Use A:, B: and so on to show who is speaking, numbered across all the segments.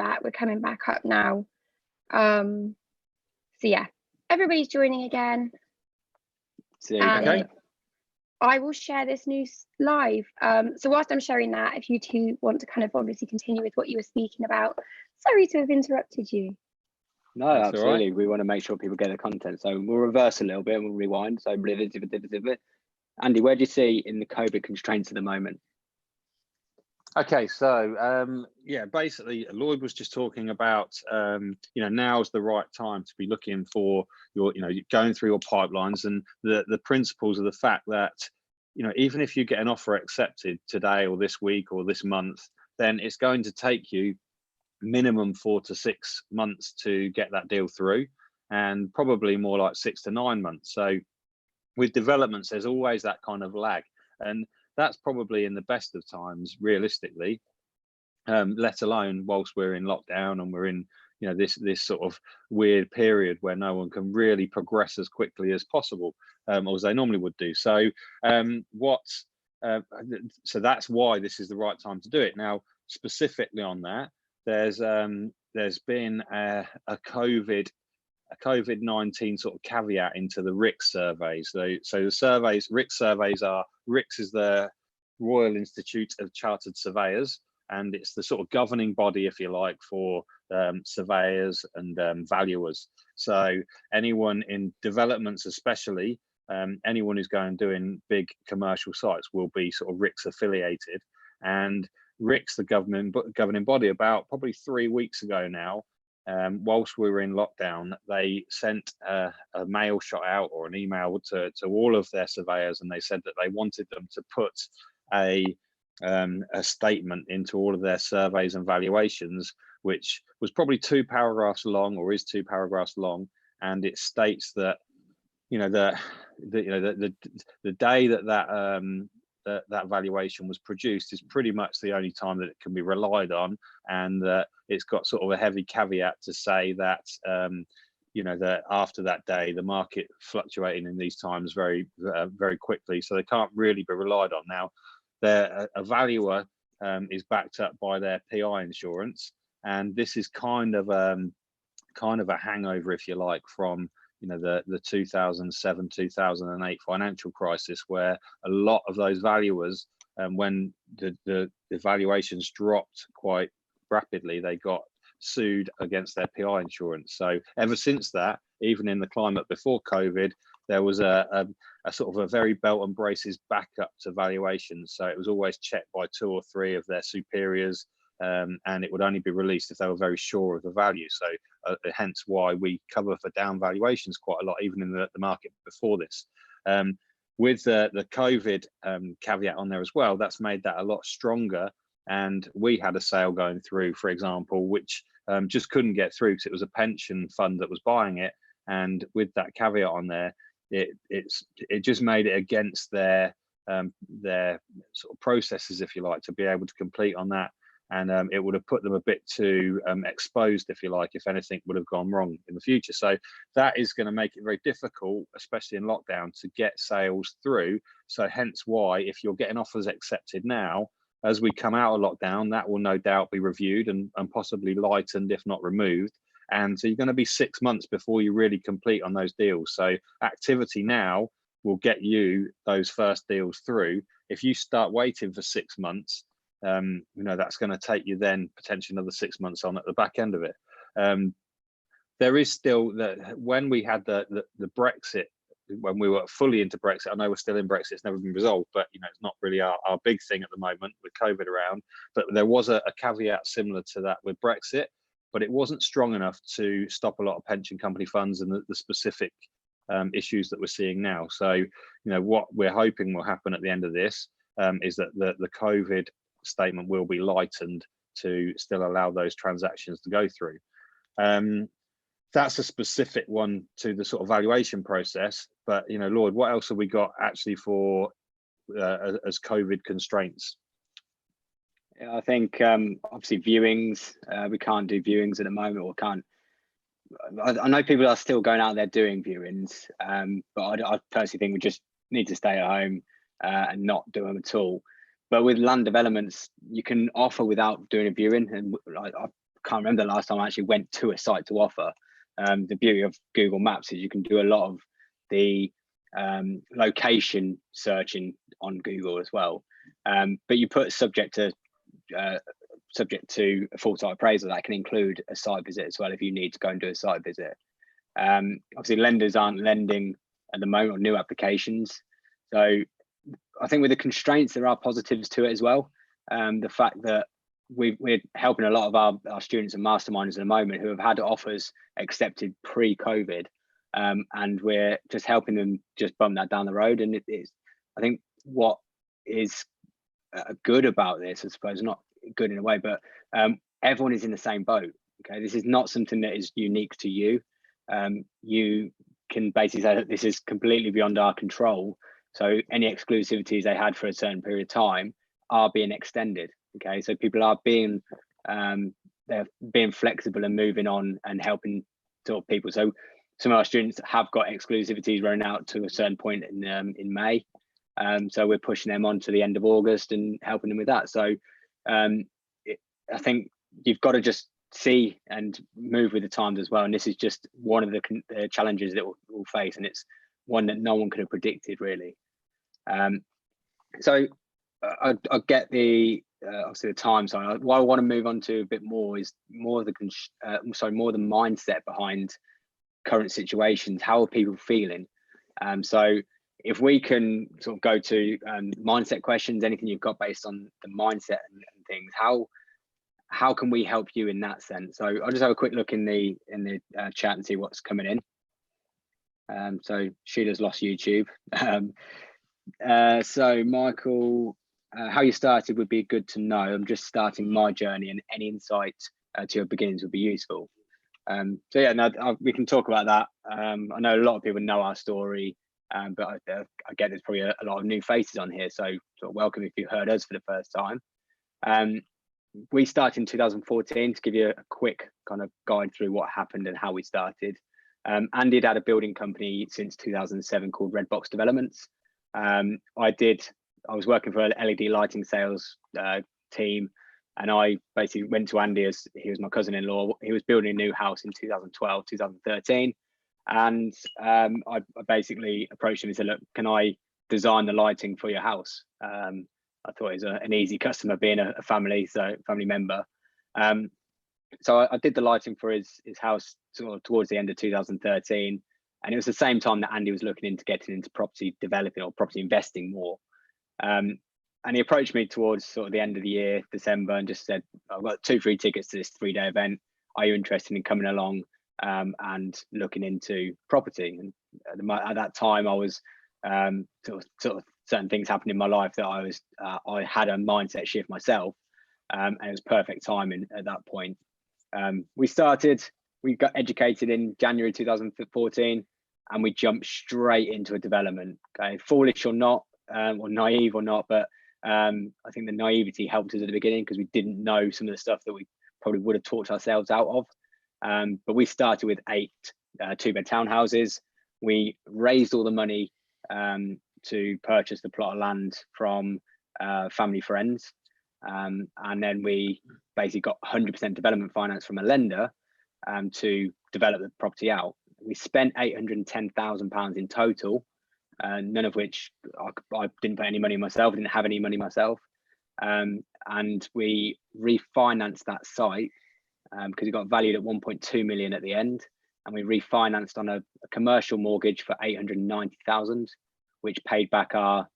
A: back. We're coming back up now. So yeah, everybody's joining again.
B: Okay.
A: I will share this news live. So whilst I'm sharing that, if you two want to kind of obviously continue with what you were speaking about, sorry to have interrupted you.
C: No, that's absolutely. Right. We want to make sure people get the content. So we'll reverse a little bit and we'll rewind. So Andy, where do you see in the COVID constraints at the moment?
B: Okay, so yeah, basically Lloyd was just talking about now's the right time to be looking for your, going through your pipelines, and the principles of the fact that even if you get an offer accepted today or this week or this month, then it's going to take you minimum 4 to 6 months to get that deal through, and probably more like 6 to 9 months. So with developments, there's always that kind of lag, and that's probably in the best of times, realistically, let alone whilst we're in lockdown and we're in this sort of weird period where no one can really progress as quickly as possible, or as they normally would do. So so that's why this is the right time to do it. Now, specifically on that, there's been a COVID-19 sort of caveat into the RICS surveys. So the surveys, RICS surveys are, RICS is the Royal Institute of Chartered Surveyors, and it's the sort of governing body, if you like, for surveyors and valuers. So anyone in developments, especially anyone who's going doing big commercial sites, will be sort of RICS affiliated. And RICS, the governing body, about probably 3 weeks ago now, whilst we were in lockdown, they sent a mail shot out or an email to all of their surveyors, and they said that they wanted them to put a statement into all of their surveys and valuations, which was probably 2 paragraphs long, or is 2 paragraphs long, and it states that the day that that valuation was produced is pretty much the only time that it can be relied on, and that it's got sort of a heavy caveat to say that that after that day the market fluctuating in these times very quickly, so they can't really be relied on. Now, a valuer is backed up by their PI insurance, and this is kind of a hangover, if you like, from the 2007-2008 financial crisis, where a lot of those valuers, when the valuations dropped quite rapidly, they got sued against their PI insurance. So ever since that, even in the climate before COVID, there was a sort of a very belt and braces backup to valuations. So it was always checked by 2 or 3 of their superiors, and it would only be released if they were very sure of the value. So hence why we cover for down valuations quite a lot, even in the market before this. With the COVID caveat on there as well, that's made that a lot stronger. And we had a sale going through, for example, which just couldn't get through because it was a pension fund that was buying it. And with that caveat on there, it just made it against their sort of processes, if you like, to be able to complete on that. And it would have put them a bit too exposed, if you like, if anything would have gone wrong in the future. So that is going to make it very difficult, especially in lockdown, to get sales through. So hence why, if you're getting offers accepted now, as we come out of lockdown, that will no doubt be reviewed and possibly lightened, if not removed. And so you're going to be 6 months before you really complete on those deals. So activity now will get you those first deals through. If you start waiting for 6 months, that's going to take you then potentially another 6 months on at the back end of it. There is still when we had the Brexit, when we were fully into Brexit, I know we're still in Brexit, it's never been resolved, but it's not really our big thing at the moment with COVID around. But there was a caveat similar to that with Brexit, but it wasn't strong enough to stop a lot of pension company funds and the specific issues that we're seeing now. So what we're hoping will happen at the end of this is that the COVID statement will be lightened to still allow those transactions to go through. That's a specific one to the sort of valuation process. But Lloyd, what else have we got actually for as COVID constraints?
C: Yeah, I think obviously viewings, we can't do viewings at the moment, or can't. I know people are still going out there doing viewings, but I personally think we just need to stay at home and not do them at all. But with land developments, you can offer without doing a viewing, and can't remember the last time I actually went to a site to offer. The beauty of Google Maps is you can do a lot of the location searching on Google as well. But you put subject to a full site appraisal. That can include a site visit as well if you need to go and do a site visit. Obviously, lenders aren't lending at the moment on new applications. So I think with the constraints, there are positives to it as well. The fact that we're helping a lot of our students and masterminders at the moment who have had offers accepted pre-COVID, and we're just helping them just bump that down the road. And it's, I think what is good about this, I suppose, not good in a way, but everyone is in the same boat. Okay, this is not something that is unique to you. You can basically say that this is completely beyond our control. So any exclusivities they had for a certain period of time are being extended. Okay, so people are being they're being flexible and moving on and helping sort of people. So some of our students have got exclusivities running out to a certain point in May. So we're pushing them on to the end of August and helping them with that. So I think you've got to just see and move with the times as well. And this is just one of the challenges that we'll face, and it's one that no one could have predicted really. So I get the obviously the time. So what I want to move on to a bit more is more of the mindset behind current situations. How are people feeling? So if we can sort of go to mindset questions, anything you've got based on the mindset and things, how can we help you in that sense? So I'll just have a quick look in the chat and see what's coming in. So Sheila's lost YouTube. So Michael, how you started would be good to know. I'm just starting my journey, and any insight to your beginnings would be useful. So yeah, no, we can talk about that. I know a lot of people know our story, but I get there's probably a lot of new faces on here. So sort of welcome if you heard us for the first time. We started in 2014. To give you a quick kind of guide through what happened and how we started. Andy had a building company since 2007 called Red Box Developments. I was working for an LED lighting sales team, and I basically went to Andy, as he was my cousin-in-law. He was building a new house in 2012, 2013. And I basically approached him and said, look, can I design the lighting for your house? I thought it was an easy customer, being a family member. So I did the lighting for his house sort of towards the end of 2013. And it was the same time that Andy was looking into getting into property developing or property investing more. And he approached me towards sort of the end of the year, December, and just said, I've got 2 free tickets to this 3-day event. Are you interested in coming along and looking into property? And at that time, I was sort of certain things happened in my life that I had a mindset shift myself, and it was perfect timing at that point. We got educated in January 2014, and we jumped straight into a development. Okay, foolish or not, or naive or not, but I think the naivety helped us at the beginning because we didn't know some of the stuff that we probably would have talked ourselves out of. But we started with 8 2-bed townhouses. We raised all the money to purchase the plot of land from family friends, and then we basically got 100% development finance from a lender to develop the property out. We spent £810,000 in total, none of which I didn't put any money myself, didn't have any money myself, and we refinanced that site because it got valued at 1.2 million at the end, and we refinanced on a commercial mortgage for 890,000, which paid back our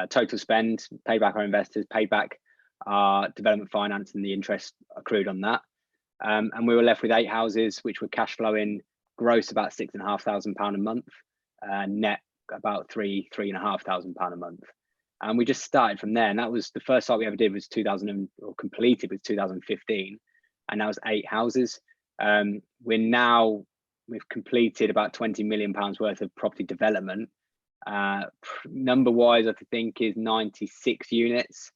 C: total spend, paid back our investors, paid back our development finance and the interest accrued on that. And we were left with 8 houses, which were cash flowing gross about £6,500 a month, net about £3,500 a month. And we just started from there. And that was the first site we ever did was completed with 2015. And that was 8 houses. We've completed about £20 million worth of property development. Number wise, I think is 96 units.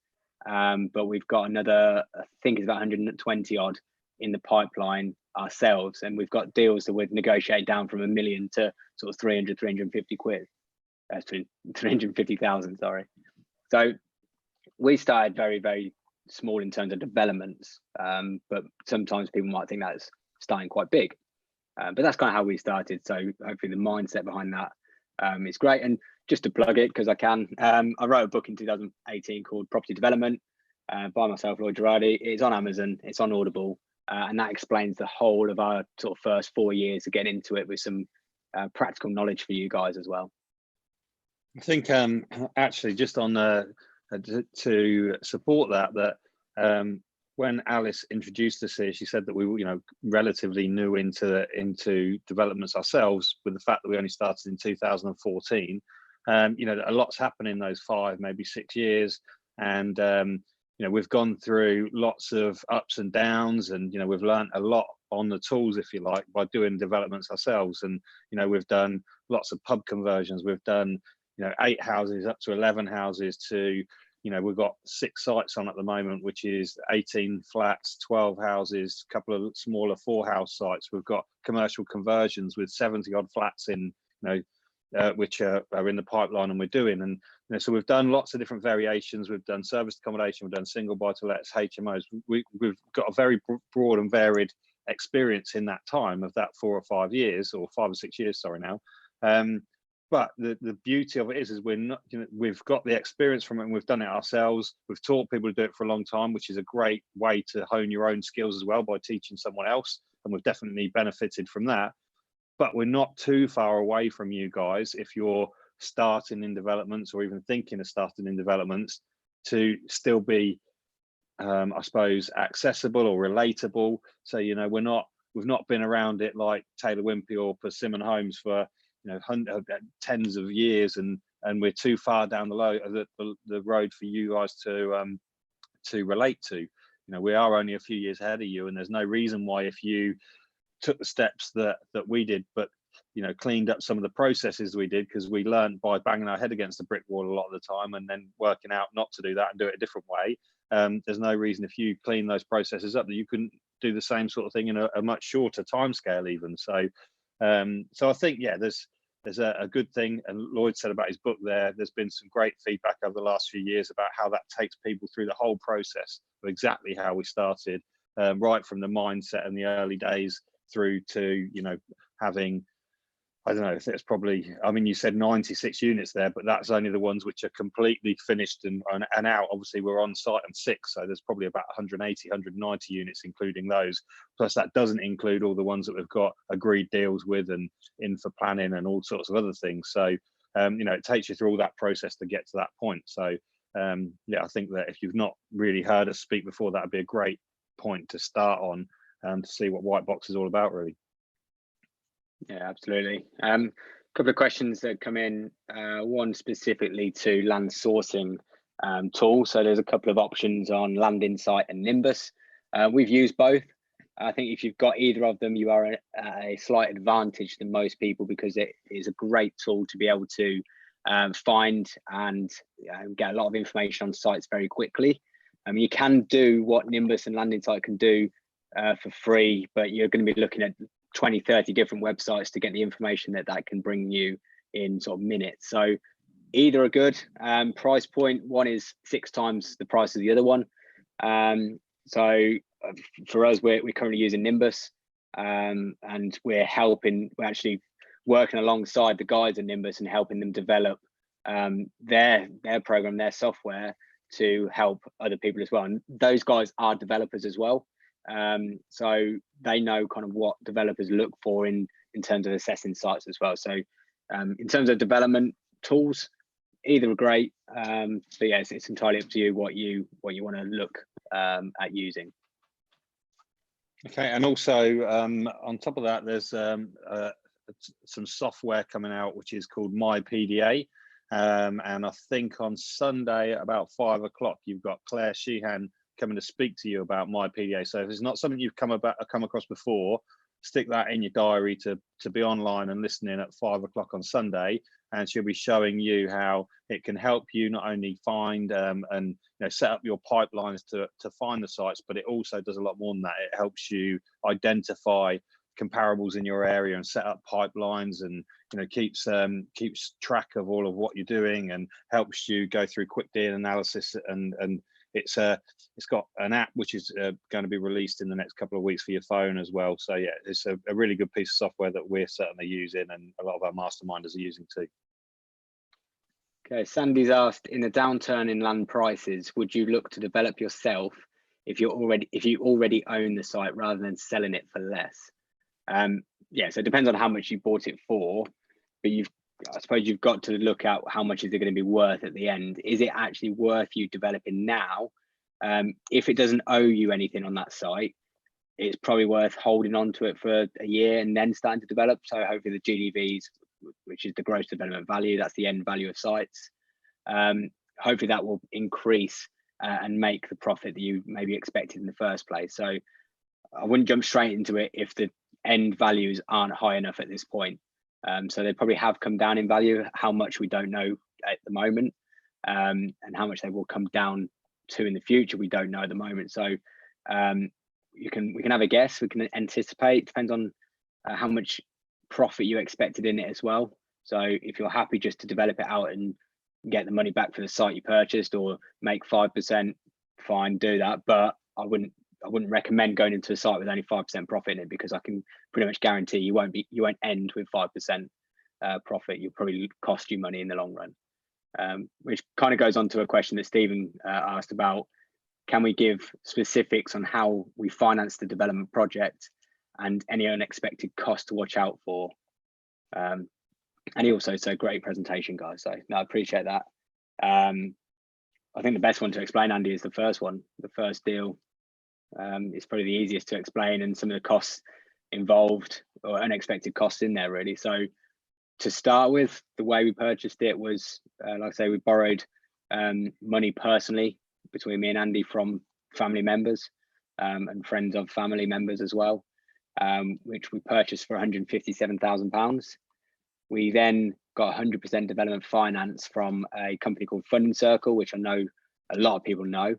C: But we've got another, I think it's about 120 odd in the pipeline ourselves, and we've got deals that would negotiate down from 1 million to sort of 350 quid. 350,000, sorry. So we started very, very small in terms of developments, but sometimes people might think that's starting quite big. But that's kind of how we started. So hopefully the mindset behind that is great. And just to plug it, because I can, I wrote a book in 2018 called Property Development by myself, Lloyd Girardi. It's on Amazon, it's on Audible, and that explains the whole of our sort of first 4 years of getting into it with some practical knowledge for you guys as well.
B: I think actually just on to support that when Alice introduced us here, she said that we were, you know, relatively new into developments ourselves, with the fact that we only started in 2014. You know, a lot's happened in those 5, maybe 6 years, and you know, we've gone through lots of ups and downs, and you know, we've learned a lot on the tools, if you like, by doing developments ourselves. And you know, we've done lots of pub conversions. We've done, you know, 8 houses up to 11 houses to, you know, we've got 6 sites on at the moment, which is 18 flats, 12 houses, a couple of smaller 4-house sites. We've got commercial conversions with 70 odd flats in, you know, which are in the pipeline, and we're doing. And you know, so we've done lots of different variations. We've done serviced accommodation, we've done single buy-to-lets, HMOs. We've got a very broad and varied experience in that time of that 4 or 5 years, or 5 or 6 years, sorry now. But the beauty of it is we're not, you know, we've got the experience from it, and we've done it ourselves. We've taught people to do it for a long time, which is a great way to hone your own skills as well, by teaching someone else. And we've definitely benefited from that. But we're not too far away from you guys if you're starting in developments, or even thinking of starting in developments, to still be, I suppose, accessible or relatable. So, you know, we've not been around it like Taylor Wimpey or Persimmon Homes for, you know, tens of years, and we're too far down the road for you guys to relate to. You know, we are only a few years ahead of you, and there's no reason why, if you took the steps that we did, but you know, cleaned up some of the processes we did, because we learned by banging our head against the brick wall a lot of the time, and then working out not to do that and do it a different way. There's no reason, if you clean those processes up, that you couldn't do the same sort of thing in a much shorter time scale even. So so I think, yeah, there's a good thing. And Lloyd said about his book there's been some great feedback over the last few years about how that takes people through the whole process of exactly how we started, right from the mindset in the early days through to, you know, having, I don't know, it's probably, I mean, you said 96 units there, but that's only the ones which are completely finished and out. Obviously, we're on site on 6, so there's probably about 180, 190 units, including those. Plus, that doesn't include all the ones that we've got agreed deals with and in for planning and all sorts of other things. So, you know, it takes you through all that process to get to that point. So, yeah, I think that if you've not really heard us speak before, that'd be a great point to start on, to see what White Box is all about, really.
C: Yeah, absolutely. Couple of questions that come in, one specifically to land sourcing tool. So there's a couple of options on Land Insight and Nimbus. We've used both. I think if you've got either of them, you are at a slight advantage than most people, because it is a great tool to be able to find and get a lot of information on sites very quickly. You can do what Nimbus and Land Insight can do for free, but you're going to be looking at 20, 30 different websites to get the information that can bring you in sort of minutes. So either are good. Price point, one is 6 times the price of the other one. So for us, we're currently using Nimbus, and we're actually working alongside the guys at Nimbus and helping them develop their program, their software, to help other people as well. And those guys are developers as well. So they know kind of what developers look for in terms of assessing sites as well. So in terms of development tools, either are great, but yeah, it's entirely up to you what you want to look at using.
B: Okay, and also on top of that, there's some software coming out which is called My PDA, and I think on Sunday at about 5 o'clock you've got Claire Sheehan coming to speak to you about My PDA. So if it's not something you've come across before, stick that in your diary to be online and listening at 5 o'clock on Sunday, and she'll be showing you how it can help you not only find and set up your pipelines to find the sites, but it also does a lot more than that. It helps you identify comparables in your area and set up pipelines, and keeps track of all of what you're doing, and helps you go through quick deal analysis, and it's got an app which is going to be released in the next couple of weeks for your phone as well. So yeah, it's a really good piece of software that we're certainly using, and a lot of our masterminders are using too.
C: Okay, Sandy's asked, in a downturn in land prices, would you look to develop yourself if you already own the site rather than selling it for less? Yeah, so it depends on how much you bought it for, but I suppose you've got to look at how much is it going to be worth at the end. Is it actually worth you developing now? If it doesn't owe you anything on that site, it's probably worth holding on to it for a year and then starting to develop. So hopefully the GDVs, which is the gross development value, that's the end value of sites. Hopefully that will increase and make the profit that you maybe expected in the first place. So I wouldn't jump straight into it if the end values aren't high enough at this point. So they probably have come down in value. How much we don't know at the moment, and how much they will come down to in the future, we don't know at the moment. So we can have a guess, we can anticipate. Depends on how much profit you expected in it as well. So if you're happy just to develop it out and get the money back for the site you purchased, or make 5%, fine, do that. But I wouldn't recommend going into a site with only 5% profit in it, because I can pretty much guarantee you won't end with 5% profit. You'll probably cost you money in the long run. Which kind of goes on to a question that Stephen asked about, can we give specifics on how we finance the development project and any unexpected costs to watch out for? And he also said, great presentation, guys. So no, I appreciate that. I think the best one to explain, Andy, is the first one, the first deal. It's probably the easiest to explain, and some of the costs involved or unexpected costs in there really. So to start with, the way we purchased it was, like I say, we borrowed money personally between me and Andy from family members and friends of family members as well, which we purchased for £157,000. We then got 100% development finance from a company called Funding Circle, which I know a lot of people know.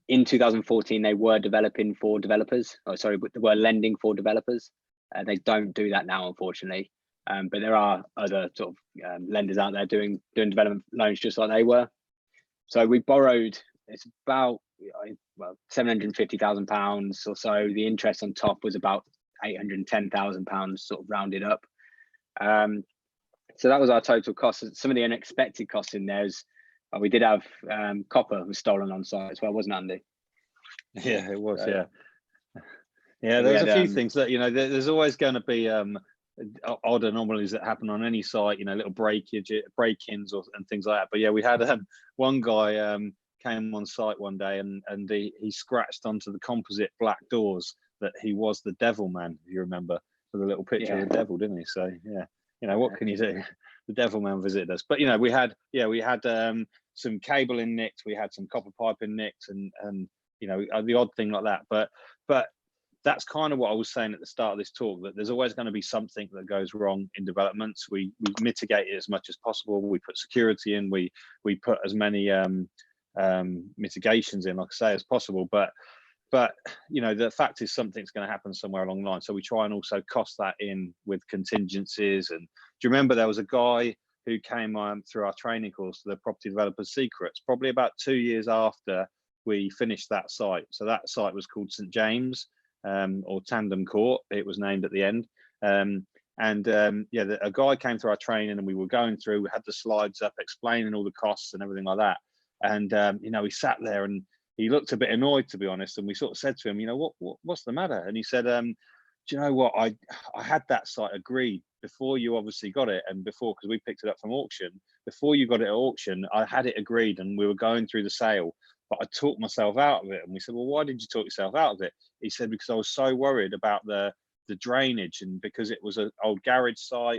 C: In 2014, they were developing for developers. Oh, sorry, but they were lending for developers. They don't do that now, unfortunately. But there are other sort of lenders out there doing development loans just like they were. So we borrowed, it's about £750,000 or so. The interest on top was about £810,000, sort of rounded up. So that was our total cost. Some of the unexpected costs in there is, we did have copper was stolen on site as well, wasn't it, Andy?
B: Yeah, it was. Yeah, there's a few things that, there's always going to be odd anomalies that happen on any site, little break-ins and things like that. But yeah, we had one guy came on site one day and he scratched onto the composite black doors that he was the devil man, if you remember, with a little picture of the devil, didn't he? So yeah, what can you do? The devil man visited us. But we had some cabling nicked, we had some copper piping nicked, and the odd thing like that. But that's kind of what I was saying at the start of this talk, that there's always going to be something that goes wrong in developments. We mitigate it as much as possible. We put security in, we put as many mitigations in, like I say, as possible. But the fact is something's going to happen somewhere along the line. So we try and also cost that in with contingencies. And do you remember there was a guy who came through our training course, the Property Developers Secrets, probably about 2 years after we finished that site. So that site was called St James, or Tandem Court, it was named at the end. A guy came through our training, and we were going through, we had the slides up explaining all the costs and everything like that. And he sat there and he looked a bit annoyed, to be honest, and we sort of said to him, what's the matter? And he said, do you know what, I had that site agreed before you obviously got it, and before, because we picked it up from auction, before you got it at auction, I had it agreed and we were going through the sale, but I talked myself out of it. And we said, well, why did you talk yourself out of it? He said, because I was so worried about the drainage, and because it was an old garage site